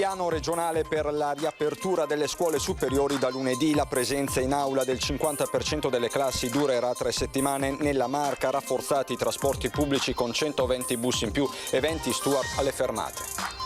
Piano regionale per la riapertura delle scuole superiori da lunedì. La presenza in aula del 50% delle classi durerà 3 settimane. Nella Marca rafforzati i trasporti pubblici con 120 bus in più e 20 steward alle fermate.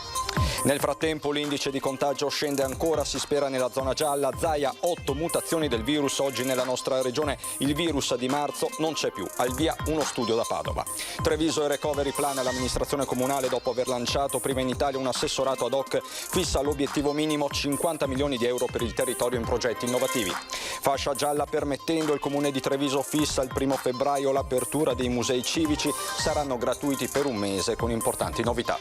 Nel frattempo l'indice di contagio scende ancora, si spera nella zona gialla. Zaia, 8 mutazioni del virus oggi nella nostra regione. Il virus di marzo non c'è più, al via uno studio da Padova. Treviso e recovery plan, l'amministrazione comunale dopo aver lanciato prima in Italia un assessorato ad hoc fissa l'obiettivo minimo 50 milioni di euro per il territorio in progetti innovativi. Fascia gialla permettendo, il comune di Treviso fissa il 1° febbraio l'apertura dei musei civici, saranno gratuiti per un mese con importanti novità.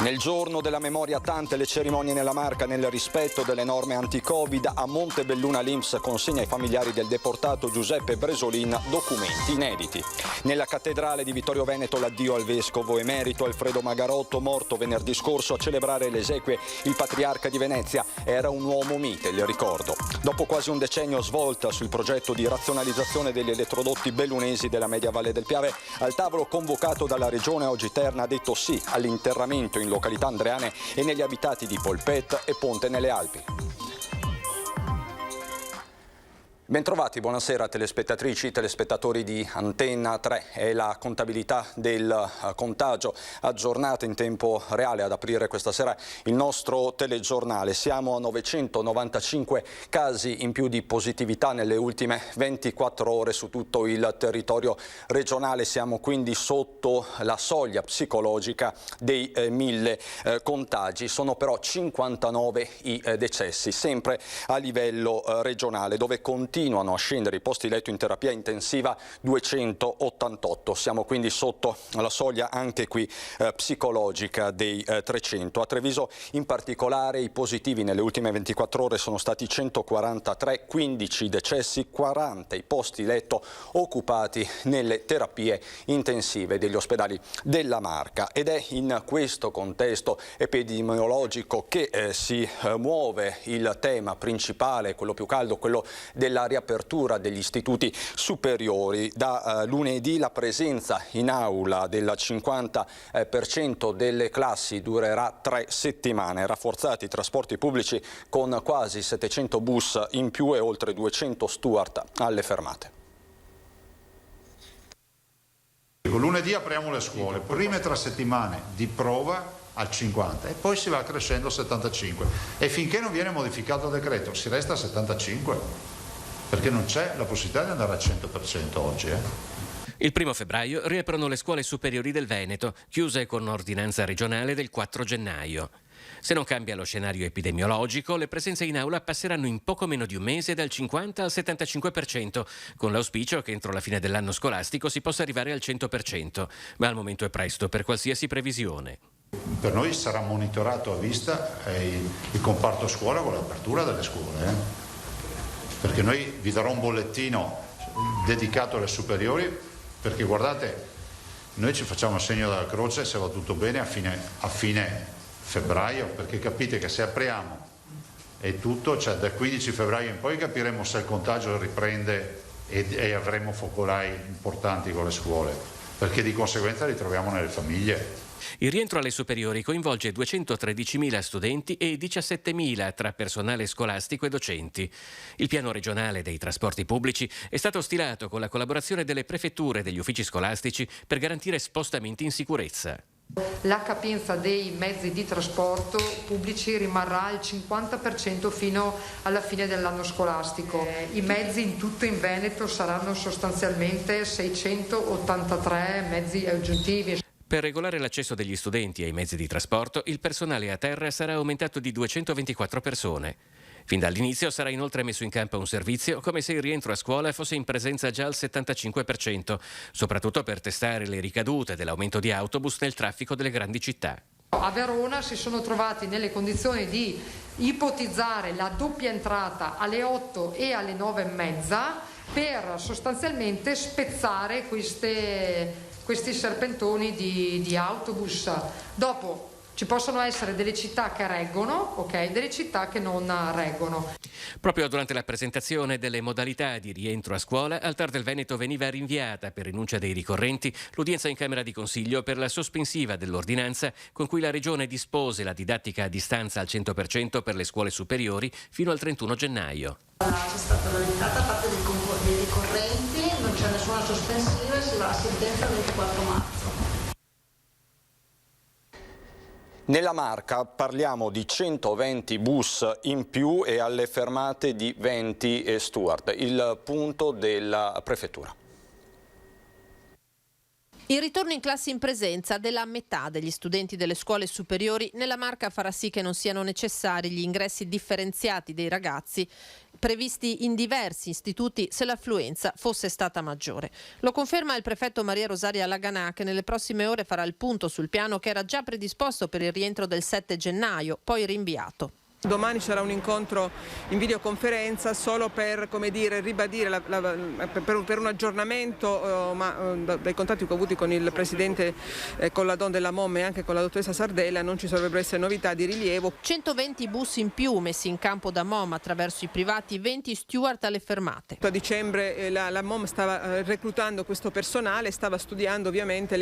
Nel giorno della memoria tante le cerimonie nella Marca nel rispetto delle norme anti-Covid. A Montebelluna l'INPS consegna ai familiari del deportato Giuseppe Bresolin documenti inediti. Nella cattedrale di Vittorio Veneto l'addio al vescovo emerito Alfredo Magarotto, morto venerdì scorso. A celebrare le esequie il patriarca di Venezia. Era un uomo mite, il ricordo. Dopo quasi un decennio svolta sul progetto di razionalizzazione degli elettrodotti bellunesi della media Valle del Piave, al tavolo convocato dalla regione oggi Terna ha detto sì all'interramento in località andreane e negli abitati di Polpet e Ponte nelle Alpi. Bentrovati, buonasera telespettatrici, telespettatori di Antenna 3. È la contabilità del contagio aggiornata in tempo reale ad aprire questa sera il nostro telegiornale. Siamo a 995 casi in più di positività nelle ultime 24 ore su tutto il territorio regionale. Siamo quindi sotto la soglia psicologica dei 1000 contagi. Sono però 59 i decessi, sempre a livello regionale, dove continuano a scendere i posti letto in terapia intensiva, 288. Siamo quindi sotto la soglia anche qui psicologica dei 300. A Treviso in particolare i positivi nelle ultime 24 ore sono stati 143, 15 decessi, 40 i posti letto occupati nelle terapie intensive degli ospedali della Marca. Ed è in questo contesto epidemiologico che si muove il tema principale, quello più caldo, quello della riapertura degli istituti superiori. Da lunedì la presenza in aula del 50% delle classi durerà 3 settimane. Rafforzati i trasporti pubblici con quasi 700 bus in più e oltre 200 steward alle fermate. Lunedì apriamo le scuole, prime 3 settimane di prova al 50 e poi si va crescendo al 75 e finché non viene modificato il decreto si resta al 75. Perché non c'è la possibilità di andare al 100% oggi. Il 1° febbraio riaprono le scuole superiori del Veneto, chiuse con ordinanza regionale del 4 gennaio. Se non cambia lo scenario epidemiologico, le presenze in aula passeranno in poco meno di un mese dal 50 al 75%, con l'auspicio che entro la fine dell'anno scolastico si possa arrivare al 100%, ma al momento è presto per qualsiasi previsione. Per noi sarà monitorato a vista il comparto scuola con l'apertura delle scuole. Perché noi vi darò un bollettino dedicato alle superiori, perché guardate, noi ci facciamo il segno della croce se va tutto bene a fine febbraio, perché capite che se apriamo e tutto, cioè dal 15 febbraio in poi capiremo se il contagio riprende e avremo focolai importanti con le scuole, perché di conseguenza li troviamo nelle famiglie. Il rientro alle superiori coinvolge 213.000 studenti e 17.000 tra personale scolastico e docenti. Il piano regionale dei trasporti pubblici è stato stilato con la collaborazione delle prefetture e degli uffici scolastici per garantire spostamenti in sicurezza. La capienza dei mezzi di trasporto pubblici rimarrà al 50% fino alla fine dell'anno scolastico. I mezzi in tutto in Veneto saranno sostanzialmente 683 mezzi aggiuntivi. Per regolare l'accesso degli studenti ai mezzi di trasporto, il personale a terra sarà aumentato di 224 persone. Fin dall'inizio sarà inoltre messo in campo un servizio come se il rientro a scuola fosse in presenza già al 75%, soprattutto per testare le ricadute dell'aumento di autobus nel traffico delle grandi città. A Verona si sono trovati nelle condizioni di ipotizzare la doppia entrata alle 8 e alle 9:30 per sostanzialmente spezzare questi serpentoni di autobus. Dopo Ci possono essere delle città che reggono, ok, delle città che non reggono. Proprio durante la presentazione delle modalità di rientro a scuola, al TAR del Veneto veniva rinviata per rinuncia dei ricorrenti l'udienza in Camera di Consiglio per la sospensiva dell'ordinanza con cui la Regione dispose la didattica a distanza al 100% per le scuole superiori fino al 31 gennaio. C'è stata validata da parte dei ricorrenti, non c'è nessuna sospensiva e si va a sentenza il 24 marzo. Nella Marca parliamo di 120 bus in più e alle fermate di Venti e Stuart, il punto della prefettura. Il ritorno in classe in presenza della metà degli studenti delle scuole superiori nella Marca farà sì che non siano necessari gli ingressi differenziati dei ragazzi previsti in diversi istituti se l'affluenza fosse stata maggiore. Lo conferma il prefetto Maria Rosaria Laganà, che nelle prossime ore farà il punto sul piano che era già predisposto per il rientro del 7 gennaio, poi rinviato. Domani sarà un incontro in videoconferenza solo per, come dire, ribadire per un aggiornamento, dai contatti che ho avuti con il presidente Colladon della MOM e anche con la dottoressa Sardella non ci dovrebbero essere novità di rilievo. 120 bus in più messi in campo da MOM attraverso i privati, 20 steward alle fermate. A dicembre la MOM stava reclutando questo personale, stava studiando ovviamente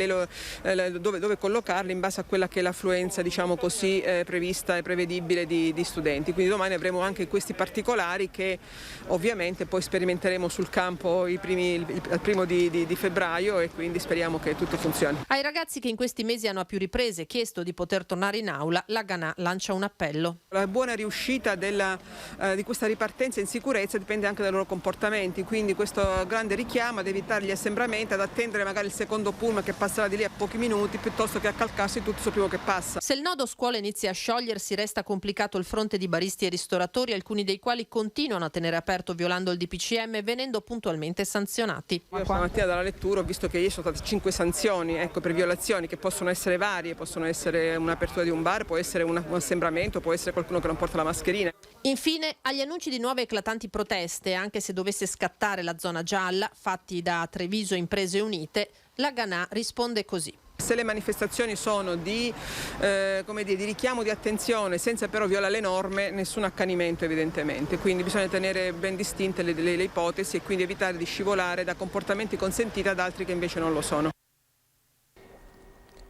dove collocarli in base a quella che è l'affluenza, diciamo così, prevista e prevedibile di studenti. Quindi domani avremo anche questi particolari che ovviamente poi sperimenteremo sul campo al primo di febbraio e quindi speriamo che tutto funzioni. Ai ragazzi che in questi mesi hanno a più riprese chiesto di poter tornare in aula, Laganà lancia un appello. La buona riuscita di questa ripartenza in sicurezza dipende anche dai loro comportamenti, quindi questo grande richiamo ad evitare gli assembramenti, ad attendere magari il secondo pullman che passerà di lì a pochi minuti piuttosto che accalcarsi tutto sul primo che passa. Se il nodo scuola inizia a sciogliersi, resta complicato il fronte di baristi e ristoratori, alcuni dei quali continuano a tenere aperto violando il DPCM, venendo puntualmente sanzionati. Io stamattina dalla lettura ho visto che ieri sono state 5 sanzioni per violazioni che possono essere varie, possono essere un'apertura di un bar, può essere un assembramento, può essere qualcuno che non porta la mascherina. Infine, agli annunci di nuove eclatanti proteste, anche se dovesse scattare la zona gialla, fatti da Treviso Imprese Unite, Laganà risponde così. Se le manifestazioni sono di richiamo di attenzione senza però violare le norme, nessun accanimento evidentemente, quindi bisogna tenere ben distinte le ipotesi e quindi evitare di scivolare da comportamenti consentiti ad altri che invece non lo sono.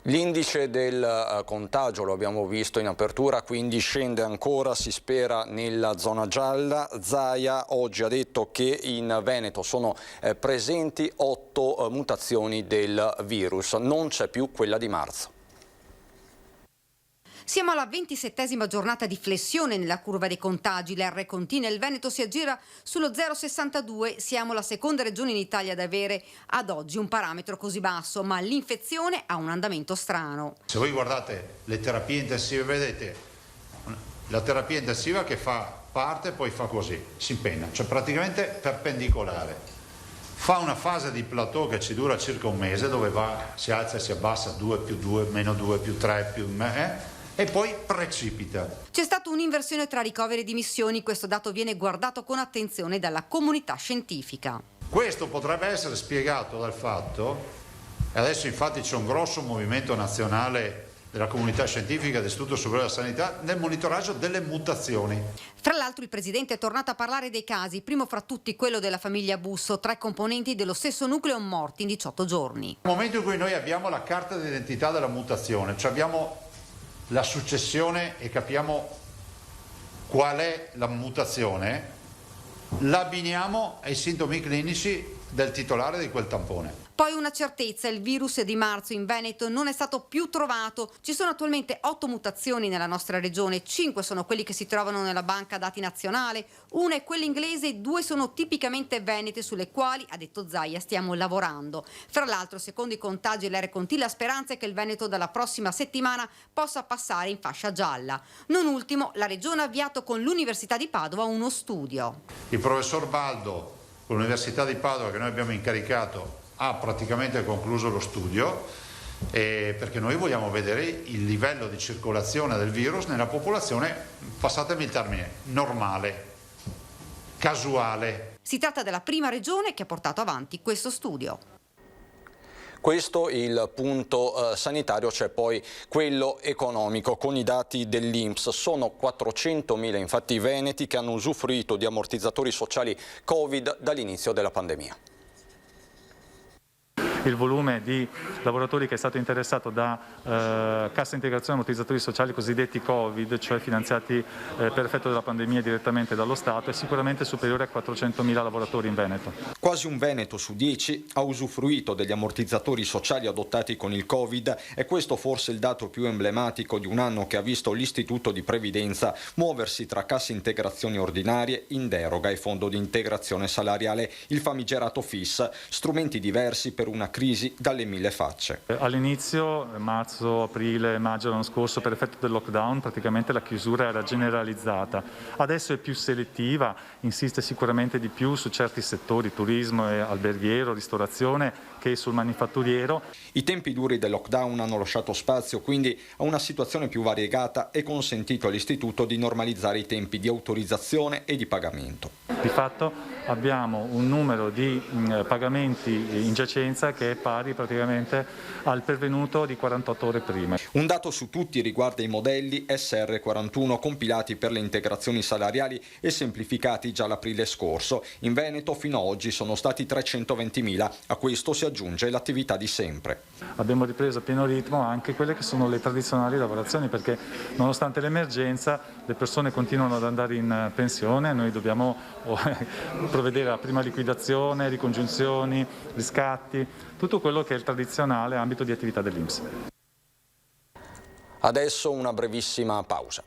L'indice del contagio, lo abbiamo visto in apertura, quindi scende ancora, si spera nella zona gialla. Zaia oggi ha detto che in Veneto sono presenti 8 mutazioni del virus, non c'è più quella di marzo. Siamo alla 27ª giornata di flessione nella curva dei contagi. L'R continua e il Veneto si aggira sullo 0,62. Siamo la seconda regione in Italia ad avere ad oggi un parametro così basso, ma l'infezione ha un andamento strano. Se voi guardate le terapie intensive, vedete la terapia intensiva che parte e poi fa così, si impenna, cioè praticamente perpendicolare. Fa una fase di plateau che ci dura circa un mese, dove si alza e si abbassa 2 più 2, meno 2 più 3 più e poi precipita. C'è stata un'inversione tra ricoveri e dimissioni, questo dato viene guardato con attenzione dalla comunità scientifica. Questo potrebbe essere spiegato dal fatto, e adesso infatti c'è un grosso movimento nazionale della comunità scientifica dell'Istituto Superiore della Sanità nel monitoraggio delle mutazioni. Fra l'altro il Presidente è tornato a parlare dei casi, primo fra tutti quello della famiglia Busso, 3 componenti dello stesso nucleo morti in 18 giorni. Nel momento in cui noi abbiamo la carta d'identità della mutazione, cioè abbiamo la successione e capiamo qual è la mutazione, l'abbiniamo ai sintomi clinici del titolare di quel tampone. Poi una certezza, il virus di marzo in Veneto non è stato più trovato. Ci sono attualmente 8 mutazioni nella nostra regione, 5 sono quelli che si trovano nella banca dati nazionale, una è quella inglese, 2 sono tipicamente venete sulle quali, ha detto Zaia, stiamo lavorando. Fra l'altro, secondo i contagi e l'R Conti, la speranza è che il Veneto dalla prossima settimana possa passare in fascia gialla. Non ultimo, la regione ha avviato con l'Università di Padova uno studio. Il professor Baldo, con l'Università di Padova che noi abbiamo incaricato, ha praticamente concluso lo studio perché noi vogliamo vedere il livello di circolazione del virus nella popolazione, passatemi il termine, normale, casuale. Si tratta della prima regione che ha portato avanti questo studio. Questo il punto sanitario, c'è poi quello economico. Con i dati dell'INPS sono 400.000 infatti i veneti che hanno usufruito di ammortizzatori sociali Covid dall'inizio della pandemia. Il volume di lavoratori che è stato interessato da cassa integrazione ammortizzatori sociali cosiddetti Covid, cioè finanziati per effetto della pandemia direttamente dallo Stato, è sicuramente superiore a 400.000 lavoratori in Veneto. Quasi un veneto su 10 ha usufruito degli ammortizzatori sociali adottati con il Covid e questo forse il dato più emblematico di un anno che ha visto l'Istituto di Previdenza muoversi tra casse integrazioni ordinarie in deroga e fondo di integrazione salariale, il famigerato FIS, strumenti diversi per una crisi dalle mille facce. All'inizio, marzo, aprile, maggio l'anno scorso, per effetto del lockdown, praticamente la chiusura era generalizzata. Adesso è più selettiva, insiste sicuramente di più su certi settori, turismo e alberghiero, ristorazione, che sul manifatturiero. I tempi duri del lockdown hanno lasciato spazio quindi a una situazione più variegata e consentito all'Istituto di normalizzare i tempi di autorizzazione e di pagamento. Di fatto abbiamo un numero di pagamenti in giacenza che è pari praticamente al pervenuto di 48 ore prima. Un dato su tutti riguarda i modelli SR41 compilati per le integrazioni salariali e semplificati già l'aprile scorso. In Veneto fino ad oggi sono stati 320.000, a questo si aggiunge l'attività di sempre. Abbiamo ripreso a pieno ritmo anche quelle che sono le tradizionali lavorazioni perché nonostante l'emergenza le persone continuano ad andare in pensione, noi dobbiamo provvedere a prima liquidazione, ricongiunzioni, riscatti, tutto quello che è il tradizionale ambito di attività dell'INPS. Adesso una brevissima pausa.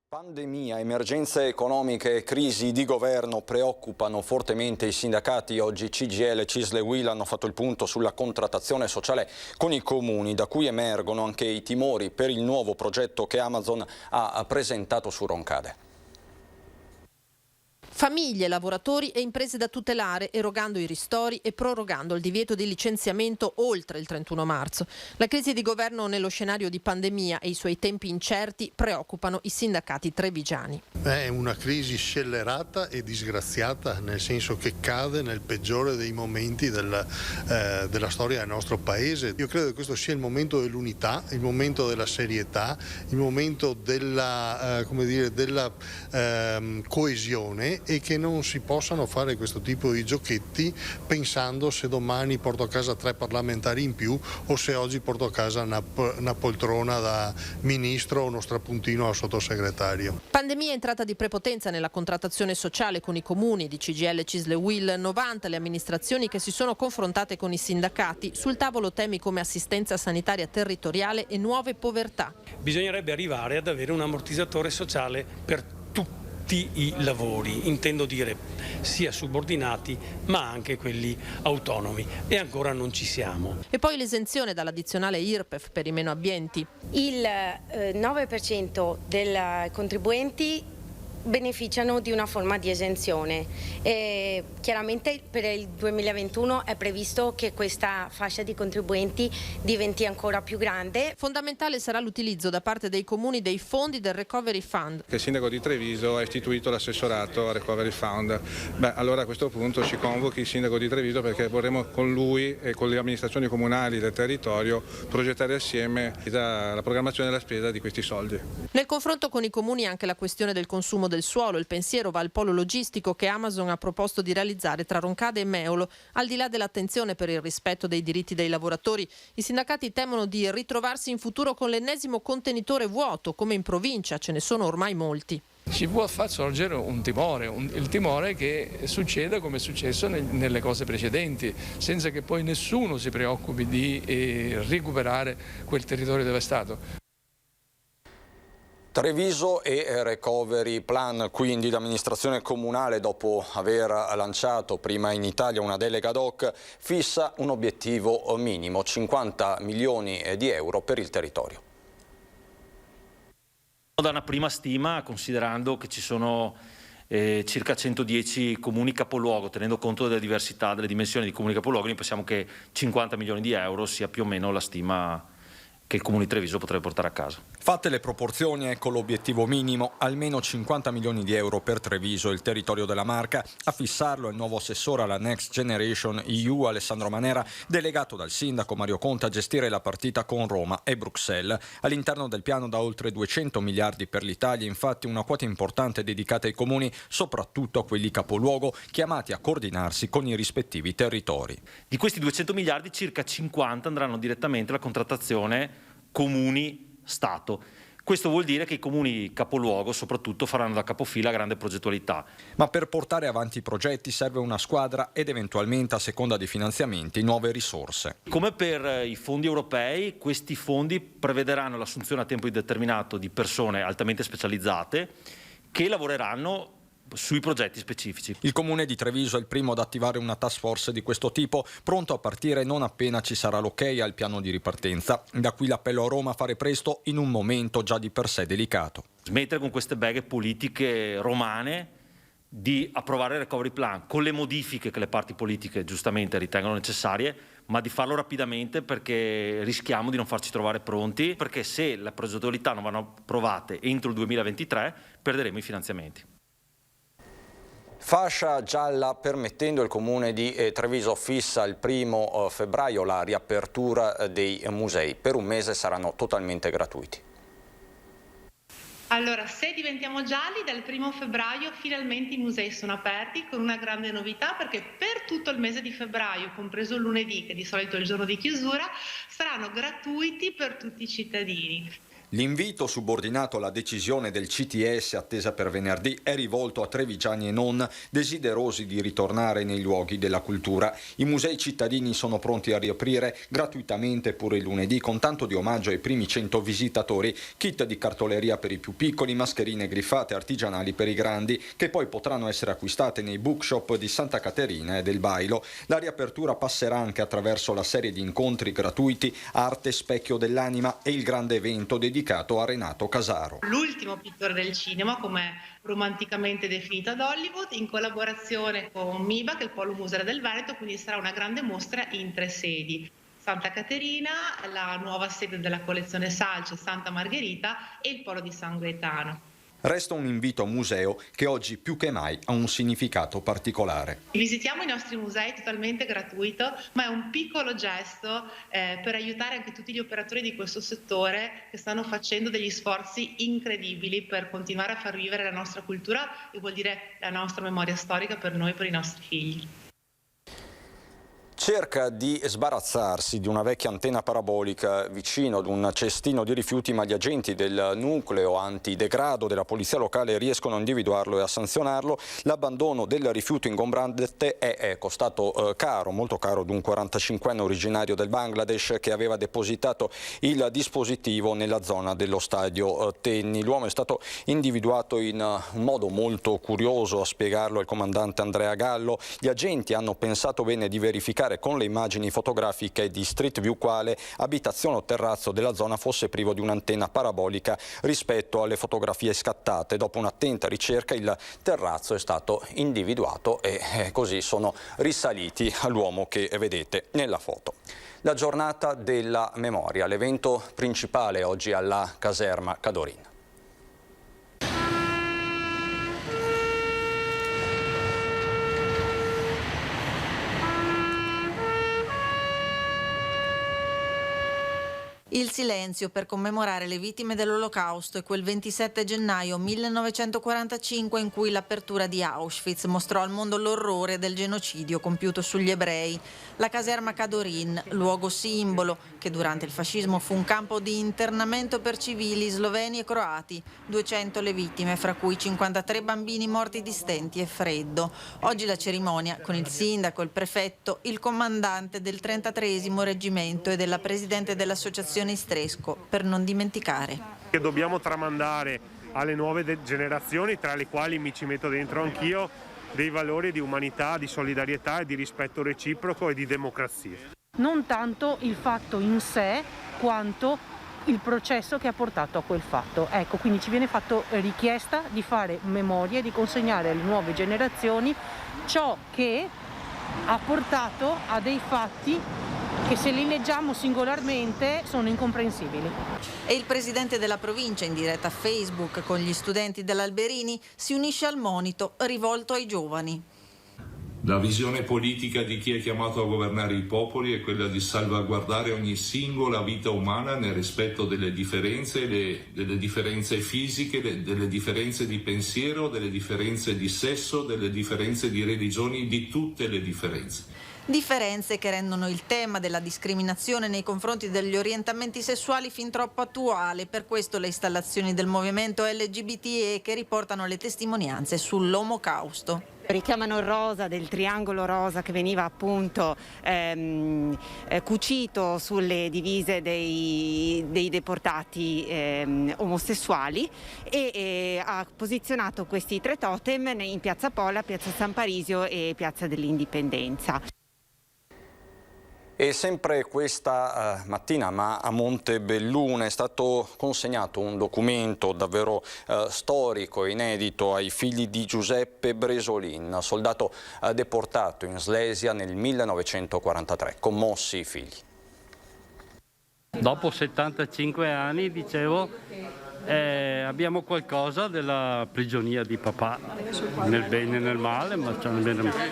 Pandemia, emergenze economiche e crisi di governo preoccupano fortemente i sindacati. Oggi CGIL e CISL e UIL hanno fatto il punto sulla contrattazione sociale con i comuni, da cui emergono anche i timori per il nuovo progetto che Amazon ha presentato su Roncade. Famiglie, lavoratori e imprese da tutelare, erogando i ristori e prorogando il divieto di licenziamento oltre il 31 marzo. La crisi di governo nello scenario di pandemia e i suoi tempi incerti preoccupano i sindacati trevigiani. È una crisi scellerata e disgraziata, nel senso che cade nel peggiore dei momenti della storia del nostro paese. Io credo che questo sia il momento dell'unità, il momento della serietà, il momento della coesione, e che non si possano fare questo tipo di giochetti pensando se domani porto a casa 3 parlamentari in più o se oggi porto a casa una poltrona da ministro o uno strapuntino a sottosegretario. Pandemia entrata di prepotenza nella contrattazione sociale con i comuni, di CGIL, CISL e UIL, 90 le amministrazioni che si sono confrontate con i sindacati, sul tavolo temi come assistenza sanitaria territoriale e nuove povertà. Bisognerebbe arrivare ad avere un ammortizzatore sociale per tutti i lavori, intendo dire sia subordinati ma anche quelli autonomi, e ancora non ci siamo. E poi l'esenzione dall'addizionale IRPEF per i meno abbienti. Il 9% dei contribuenti beneficiano di una forma di esenzione. Chiaramente per il 2021 è previsto che questa fascia di contribuenti diventi ancora più grande. Fondamentale sarà l'utilizzo da parte dei comuni dei fondi del Recovery Fund. Il sindaco di Treviso ha istituito l'assessorato al Recovery Fund. Allora a questo punto si convochi il sindaco di Treviso, perché vorremmo con lui e con le amministrazioni comunali del territorio progettare assieme la programmazione della spesa di questi soldi. Nel confronto con i comuni anche la questione del consumo del suolo. Il pensiero va al polo logistico che Amazon ha proposto di realizzare tra Roncade e Meolo. Al di là dell'attenzione per il rispetto dei diritti dei lavoratori, i sindacati temono di ritrovarsi in futuro con l'ennesimo contenitore vuoto, come in provincia, ce ne sono ormai molti. Ci può far sorgere un timore, il timore che succeda come è successo nelle cose precedenti, senza che poi nessuno si preoccupi di recuperare quel territorio devastato. Treviso e Recovery Plan, quindi l'amministrazione comunale, dopo aver lanciato prima in Italia una delega ad hoc, fissa un obiettivo minimo, 50 milioni di euro per il territorio. Da una prima stima, considerando che ci sono circa 110 comuni capoluogo, tenendo conto della diversità, delle dimensioni di comuni capoluogo, noi pensiamo che 50 milioni di euro sia più o meno la stima che il Comune di Treviso potrebbe portare a casa. Fatte le proporzioni, ecco l'obiettivo minimo, almeno 50 milioni di euro per Treviso, il territorio della Marca. A fissarlo il nuovo assessore alla Next Generation EU, Alessandro Manera, delegato dal sindaco Mario Conte a gestire la partita con Roma e Bruxelles. All'interno del piano da oltre 200 miliardi per l'Italia, infatti, una quota importante dedicata ai comuni, soprattutto a quelli capoluogo, chiamati a coordinarsi con i rispettivi territori. Di questi 200 miliardi, circa 50 andranno direttamente alla contrattazione comuni-Stato. Questo vuol dire che i comuni capoluogo soprattutto faranno da capofila a grande progettualità. Ma per portare avanti i progetti serve una squadra ed eventualmente, a seconda dei finanziamenti, nuove risorse. Come per i fondi europei, questi fondi prevederanno l'assunzione a tempo indeterminato di persone altamente specializzate che lavoreranno sui progetti specifici. Il Comune di Treviso è il primo ad attivare una task force di questo tipo, pronto a partire non appena ci sarà l'ok al piano di ripartenza. Da qui l'appello a Roma a fare presto in un momento già di per sé delicato. Smettere con queste beghe politiche romane di approvare il recovery plan con le modifiche che le parti politiche giustamente ritengono necessarie, ma di farlo rapidamente, perché rischiamo di non farci trovare pronti, perché se le progettualità non vanno approvate entro il 2023 perderemo i finanziamenti. Fascia gialla permettendo il Comune di Treviso fissa il 1° febbraio la riapertura dei musei. Per un mese saranno totalmente gratuiti. Allora, se diventiamo gialli, dal 1° febbraio finalmente i musei sono aperti, con una grande novità, perché per tutto il mese di febbraio, compreso il lunedì, che di solito è il giorno di chiusura, saranno gratuiti per tutti i cittadini. L'invito subordinato alla decisione del CTS attesa per venerdì è rivolto a trevigiani e non, desiderosi di ritornare nei luoghi della cultura. I musei cittadini sono pronti a riaprire gratuitamente pure il lunedì, con tanto di omaggio ai primi 100 visitatori, kit di cartoleria per i più piccoli, mascherine griffate artigianali per i grandi, che poi potranno essere acquistate nei bookshop di Santa Caterina e del Bailo. La riapertura passerà anche attraverso la serie di incontri gratuiti Arte Specchio dell'Anima e il grande evento dedicato a Renato Casaro. L'ultimo pittore del cinema, come è romanticamente definito ad Hollywood, in collaborazione con MIBA, che è il Polo Museale del Veneto, quindi sarà una grande mostra in 3 sedi. Santa Caterina, la nuova sede della collezione Salce, Santa Margherita e il Polo di San Gaetano. Resta un invito a un museo che oggi più che mai ha un significato particolare. Visitiamo i nostri musei totalmente gratuito, ma è un piccolo gesto per aiutare anche tutti gli operatori di questo settore che stanno facendo degli sforzi incredibili per continuare a far vivere la nostra cultura e vuol dire la nostra memoria storica per noi e per i nostri figli. Cerca di sbarazzarsi di una vecchia antenna parabolica vicino ad un cestino di rifiuti, ma gli agenti del nucleo antidegrado della polizia locale riescono a individuarlo e a sanzionarlo. L'abbandono del rifiuto ingombrante è costato caro, molto caro, ad un 45enne originario del Bangladesh che aveva depositato il dispositivo nella zona dello stadio Tenni. L'uomo è stato individuato in un modo molto curioso, a spiegarlo il comandante Andrea Gallo. Gli agenti hanno pensato bene di verificare con le immagini fotografiche di Street View quale abitazione o terrazzo della zona fosse privo di un'antenna parabolica rispetto alle fotografie scattate. Dopo un'attenta ricerca il terrazzo è stato individuato e così sono risaliti all'uomo che vedete nella foto. La giornata della memoria, l'evento principale oggi alla caserma Cadorin. Il silenzio per commemorare le vittime dell'Olocausto è quel 27 gennaio 1945 in cui l'apertura di Auschwitz mostrò al mondo l'orrore del genocidio compiuto sugli ebrei. La caserma Cadorin, luogo simbolo, che durante il fascismo fu un campo di internamento per civili sloveni e croati. 200 le vittime, fra cui 53 bambini morti di stenti e freddo. Oggi la cerimonia con il sindaco, il prefetto, il comandante del 33esimo reggimento e della presidente dell'associazione Istresco, per non dimenticare. Che dobbiamo tramandare alle nuove generazioni, tra le quali mi ci metto dentro anch'io, dei valori di umanità, di solidarietà e di rispetto reciproco e di democrazia. Non tanto il fatto in sé quanto il processo che ha portato a quel fatto. Ecco, quindi ci viene fatto richiesta di fare memoria e di consegnare alle nuove generazioni ciò che ha portato a dei fatti che se li leggiamo singolarmente sono incomprensibili. E il presidente della provincia, in diretta Facebook con gli studenti dell'Alberini, si unisce al monito rivolto ai giovani. La visione politica di chi è chiamato a governare i popoli è quella di salvaguardare ogni singola vita umana nel rispetto delle differenze fisiche, delle differenze di pensiero, delle differenze di sesso, delle differenze di religioni, di tutte le differenze. Differenze che rendono il tema della discriminazione nei confronti degli orientamenti sessuali fin troppo attuale. Per questo le installazioni del movimento LGBTE che riportano le testimonianze sull'Omocausto. Richiamano il rosa del triangolo rosa che veniva appunto cucito sulle divise dei deportati omosessuali e ha posizionato questi 3 totem in Piazza Pola, Piazza San Parisio e Piazza dell'Indipendenza. E sempre questa mattina, ma a Montebelluna, è stato consegnato un documento davvero storico e inedito ai figli di Giuseppe Bresolin, soldato deportato in Slesia nel 1943. Commossi i figli. Dopo 75 anni, dicevo, abbiamo qualcosa della prigionia di papà, nel bene e nel male, ma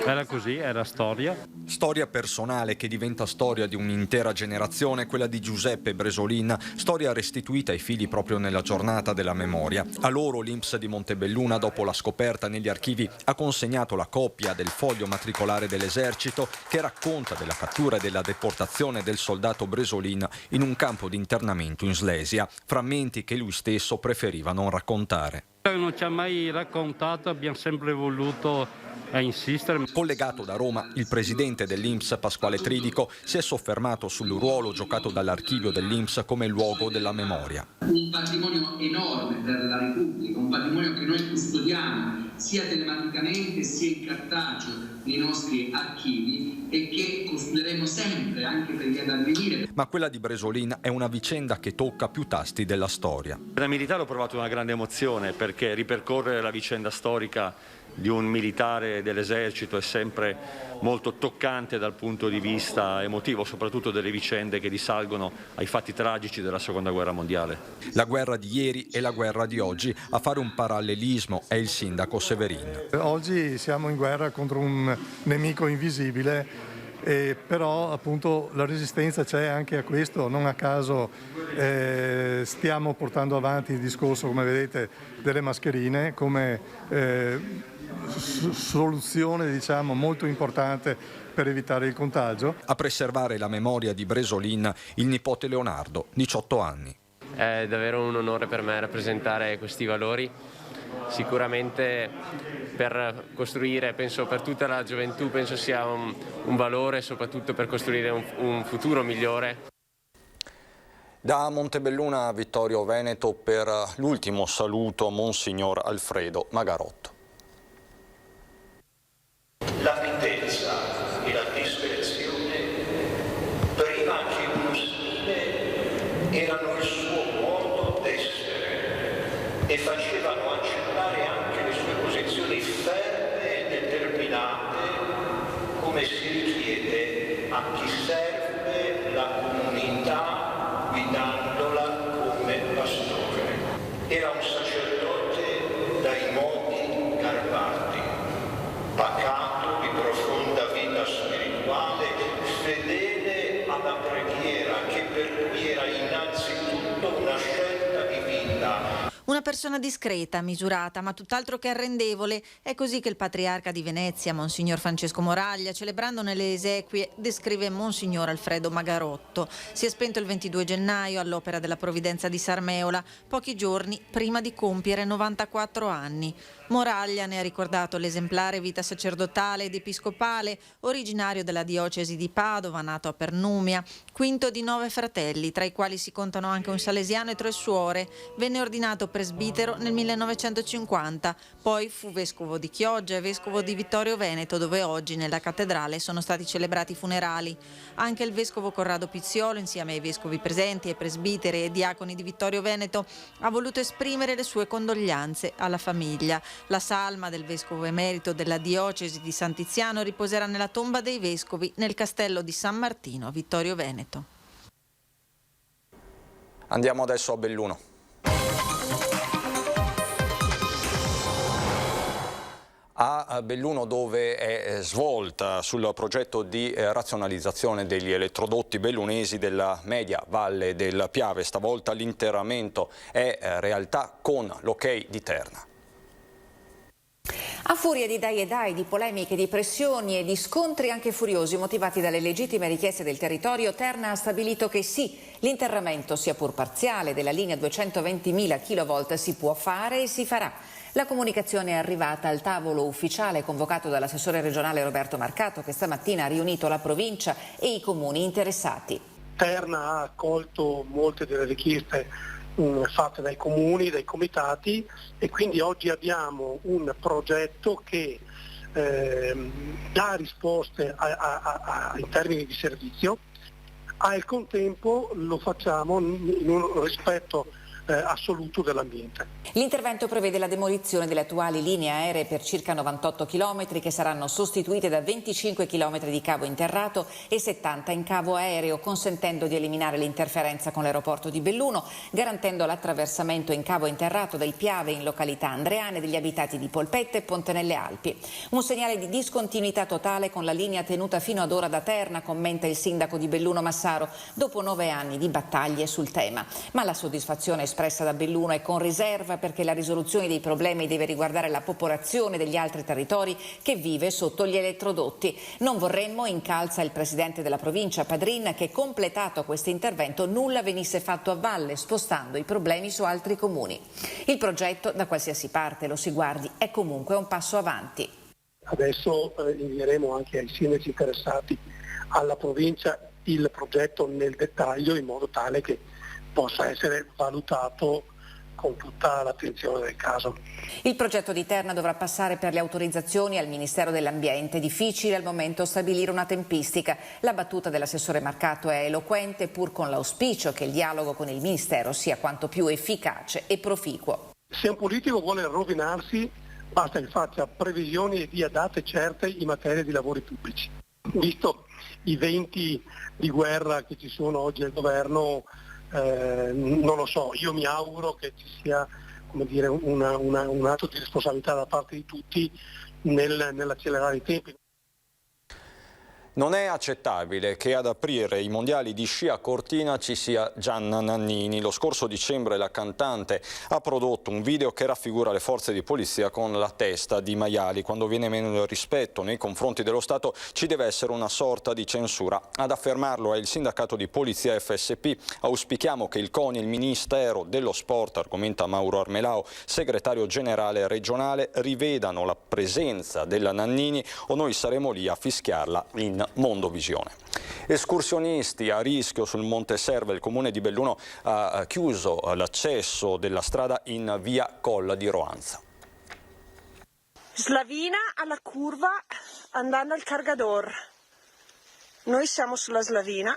era così, era storia. Storia personale che diventa storia di un'intera generazione, quella di Giuseppe Bresolin, storia restituita ai figli proprio nella giornata della memoria. A loro l'INPS di Montebelluna, dopo la scoperta negli archivi, ha consegnato la copia del foglio matricolare dell'esercito che racconta della cattura e della deportazione del soldato Bresolin in un campo di internamento in Slesia, frammenti che lui stesso preferiva non raccontare. Non ci ha mai raccontato, abbiamo sempre voluto insistere. Collegato da Roma, il presidente dell'INPS, Pasquale Tridico, si è soffermato sul ruolo giocato dall'archivio dell'INPS come luogo della memoria. Un patrimonio enorme per la Repubblica, un patrimonio che noi custodiamo sia telematicamente sia in cartaceo nei nostri archivi e che costruiremo sempre anche per gli anni a venire. Ma quella di Bresolin è una vicenda che tocca più tasti della storia. Da militare ho provato una grande emozione perché ripercorrere la vicenda storica di un militare dell'esercito è sempre molto toccante dal punto di vista emotivo, soprattutto delle vicende che risalgono ai fatti tragici della Seconda Guerra Mondiale. La guerra di ieri e la guerra di oggi, a fare un parallelismo è il sindaco Severin. Oggi siamo in guerra contro un nemico invisibile, però appunto la resistenza c'è anche a questo, non a caso stiamo portando avanti il discorso, come vedete, delle mascherine come soluzione, diciamo, molto importante per evitare il contagio. A preservare la memoria di Bresolin il nipote Leonardo, 18 anni. È davvero un onore per me rappresentare questi valori. Sicuramente per costruire, penso per tutta la gioventù, penso sia un valore, soprattutto per costruire un futuro migliore. Da Montebelluna, Vittorio Veneto, per l'ultimo saluto a Monsignor Alfredo Magarotto. La mitezza e la discrezione, prima che uno stile, erano il suo modo d'essere e facevano accennare anche le sue posizioni ferme e determinate, come si richiede a chi serve la comunità guidandola come pastore. Era un sacerdote dai modi garbati, pacato, di profonda vita spirituale, fedele alla preghiera, che per lui era innanzitutto una scelta di vita. Una persona discreta, misurata, ma tutt'altro che arrendevole. È così che il patriarca di Venezia, Monsignor Francesco Moraglia, celebrando nelle esequie, descrive Monsignor Alfredo Magarotto. Si è spento il 22 gennaio all'Opera della Provvidenza di Sarmeola, pochi giorni prima di compiere 94 anni. Moraglia ne ha ricordato l'esemplare vita sacerdotale ed episcopale, originario della diocesi di Padova, nato a Pernumia, quinto di 9 fratelli, tra i quali si contano anche un salesiano e 3 suore. Venne ordinato presbitero nel 1950, poi fu vescovo di Chioggia e vescovo di Vittorio Veneto, dove oggi nella cattedrale sono stati celebrati i funerali. Anche il vescovo Corrado Pizziolo, insieme ai vescovi presenti, ai presbiteri e diaconi di Vittorio Veneto, ha voluto esprimere le sue condoglianze alla famiglia. La salma del vescovo emerito della diocesi di San Tiziano riposerà nella tomba dei vescovi nel castello di San Martino a Vittorio Veneto. Andiamo adesso a Belluno. A Belluno, dove è svolta sul progetto di razionalizzazione degli elettrodotti bellunesi della media Valle del Piave. Stavolta l'interramento è realtà con l'ok di Terna. A furia di dai e dai, di polemiche, di pressioni e di scontri anche furiosi motivati dalle legittime richieste del territorio, Terna ha stabilito che sì, l'interramento, sia pur parziale, della linea 220.000 kV si può fare e si farà. La comunicazione è arrivata al tavolo ufficiale convocato dall'assessore regionale Roberto Marcato, che stamattina ha riunito la provincia e i comuni interessati. Terna ha accolto molte delle richieste fatte dai comuni, dai comitati, e quindi oggi abbiamo un progetto che dà risposte in termini di servizio. Al contempo lo facciamo in un rispetto assoluto dell'ambiente. L'intervento prevede la demolizione delle attuali linee aeree per circa 98 km che saranno sostituite da 25 km di cavo interrato e 70 in cavo aereo, consentendo di eliminare l'interferenza con l'aeroporto di Belluno, garantendo l'attraversamento in cavo interrato del Piave in località Andreane degli abitati di Polpetta e Ponte nelle Alpi. Un segnale di discontinuità totale con la linea tenuta fino ad ora da Terna, commenta il sindaco di Belluno Massaro, dopo 9 anni di battaglie sul tema. Ma la soddisfazione espressa da Belluno è con riserva, perché la risoluzione dei problemi deve riguardare la popolazione degli altri territori che vive sotto gli elettrodotti. Non vorremmo, incalza il presidente della provincia Padrin, che completato questo intervento nulla venisse fatto a valle, spostando i problemi su altri comuni. Il progetto, da qualsiasi parte lo si guardi, è comunque un passo avanti. Adesso invieremo anche ai sindaci interessati, alla provincia, il progetto nel dettaglio, in modo tale che possa essere valutato con tutta l'attenzione del caso. Il progetto di Terna dovrà passare per le autorizzazioni al Ministero dell'Ambiente. Difficile al momento stabilire una tempistica. La battuta dell'assessore Marcato è eloquente, pur con l'auspicio che il dialogo con il Ministero sia quanto più efficace e proficuo. Se un politico vuole rovinarsi, basta che faccia previsioni e dia date certe in materia di lavori pubblici. Visto i venti di guerra che ci sono oggi al governo, non lo so, io mi auguro che ci sia, come dire, un atto di responsabilità da parte di tutti nell'accelerare i tempi. Non è accettabile che ad aprire i mondiali di sci a Cortina ci sia Gianna Nannini. Lo scorso dicembre la cantante ha prodotto un video che raffigura le forze di polizia con la testa di maiali. Quando viene meno il rispetto nei confronti dello Stato ci deve essere una sorta di censura. Ad affermarlo è il sindacato di polizia FSP. Auspichiamo che il CONI e il Ministero dello Sport, argomenta Mauro Armelao, segretario generale regionale, rivedano la presenza della Nannini o noi saremo lì a fischiarla in Mondovisione. Escursionisti a rischio sul Monte Serva. Il comune di Belluno ha chiuso l'accesso della strada in via Colla di Roanza. Slavina alla curva andando al Cargador. Noi siamo sulla Slavina.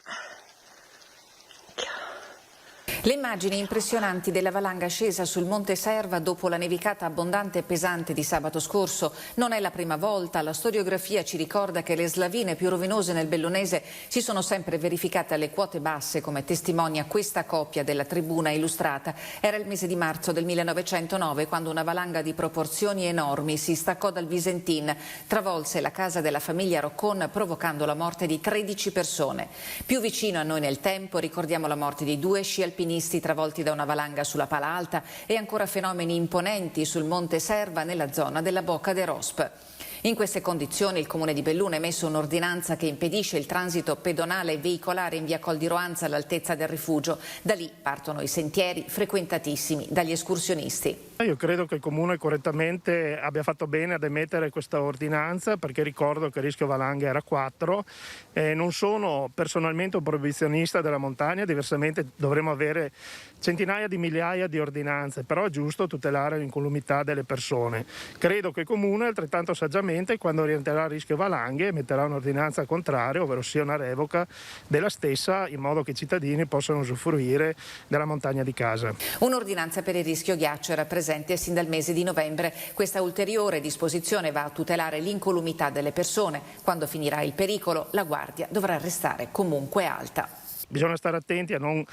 Le immagini impressionanti della valanga scesa sul Monte Serva dopo la nevicata abbondante e pesante di sabato scorso. Non è la prima volta, la storiografia ci ricorda che le slavine più rovinose nel bellunese si sono sempre verificate alle quote basse, come testimonia questa copia della Tribuna Illustrata. Era il mese di marzo del 1909 quando una valanga di proporzioni enormi si staccò dal Visentin, travolse la casa della famiglia Roccon provocando la morte di 13 persone. Più vicino a noi nel tempo ricordiamo la morte di 2 sci alpinisti travolti da una valanga sulla Pala Alta e ancora fenomeni imponenti sul Monte Serva nella zona della Bocca de Rosp. In queste condizioni il Comune di Belluno ha emesso un'ordinanza che impedisce il transito pedonale e veicolare in via Col di Roanza all'altezza del rifugio. Da lì partono i sentieri frequentatissimi dagli escursionisti. Io credo che il Comune correttamente abbia fatto bene ad emettere questa ordinanza, perché ricordo che il rischio valanga era 4. Non sono personalmente un proibizionista della montagna, diversamente dovremmo avere centinaia di migliaia di ordinanze, però è giusto tutelare l'incolumità delle persone. Credo che il Comune altrettanto saggiamente successivamente, quando rientrerà il rischio valanghe, emetterà un'ordinanza contraria, ovvero sia una revoca della stessa, in modo che i cittadini possano usufruire della montagna di casa. Un'ordinanza per il rischio ghiaccio era presente sin dal mese di novembre. Questa ulteriore disposizione va a tutelare l'incolumità delle persone. Quando finirà il pericolo, la guardia dovrà restare comunque alta. Bisogna stare attenti a non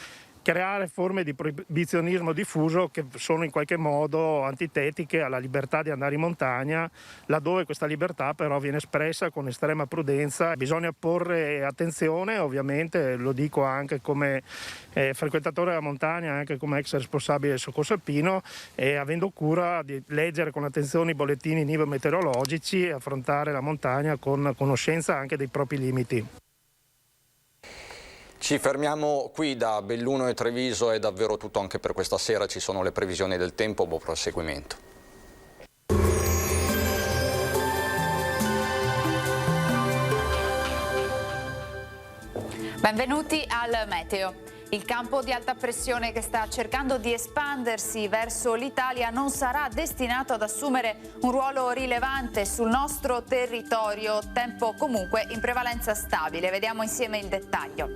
creare forme di proibizionismo diffuso che sono in qualche modo antitetiche alla libertà di andare in montagna, laddove questa libertà però viene espressa con estrema prudenza. Bisogna porre attenzione, ovviamente, lo dico anche come frequentatore della montagna, anche come ex responsabile del soccorso alpino, e avendo cura di leggere con attenzione i bollettini nivo-meteorologici e affrontare la montagna con conoscenza anche dei propri limiti. Ci fermiamo qui. Da Belluno e Treviso è davvero tutto anche per questa sera. Ci sono le previsioni del tempo. Buon proseguimento. Benvenuti al meteo. Il campo di alta pressione che sta cercando di espandersi verso l'Italia non sarà destinato ad assumere un ruolo rilevante sul nostro territorio. Tempo comunque in prevalenza stabile. Vediamo insieme il dettaglio.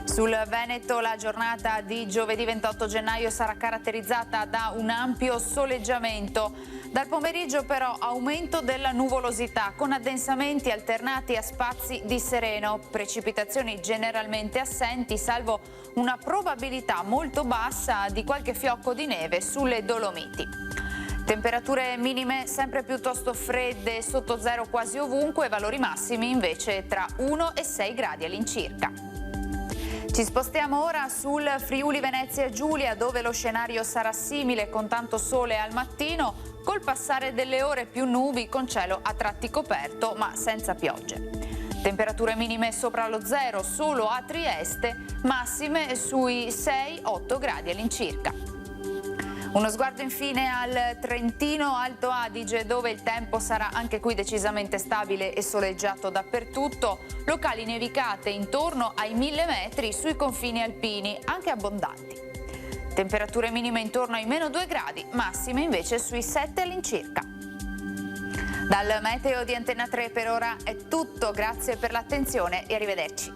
Sul Veneto la giornata di giovedì 28 gennaio sarà caratterizzata da un ampio soleggiamento. Dal pomeriggio però aumento della nuvolosità con addensamenti alternati a spazi di sereno, precipitazioni generalmente assenti salvo una probabilità molto bassa di qualche fiocco di neve sulle Dolomiti. Temperature minime sempre piuttosto fredde, sotto zero quasi ovunque, valori massimi invece tra 1 e 6 gradi all'incirca. Ci spostiamo ora sul Friuli Venezia Giulia, dove lo scenario sarà simile con tanto sole al mattino, col passare delle ore più nubi con cielo a tratti coperto ma senza piogge. Temperature minime sopra lo zero solo a Trieste, massime sui 6-8 gradi all'incirca. Uno sguardo infine al Trentino Alto Adige, dove il tempo sarà anche qui decisamente stabile e soleggiato dappertutto, locali nevicate intorno ai 1000 metri sui confini alpini, anche abbondanti. Temperature minime intorno ai -2 gradi, massime invece sui 7 all'incirca. Dal meteo di Antenna 3 per ora è tutto, grazie per l'attenzione e arrivederci.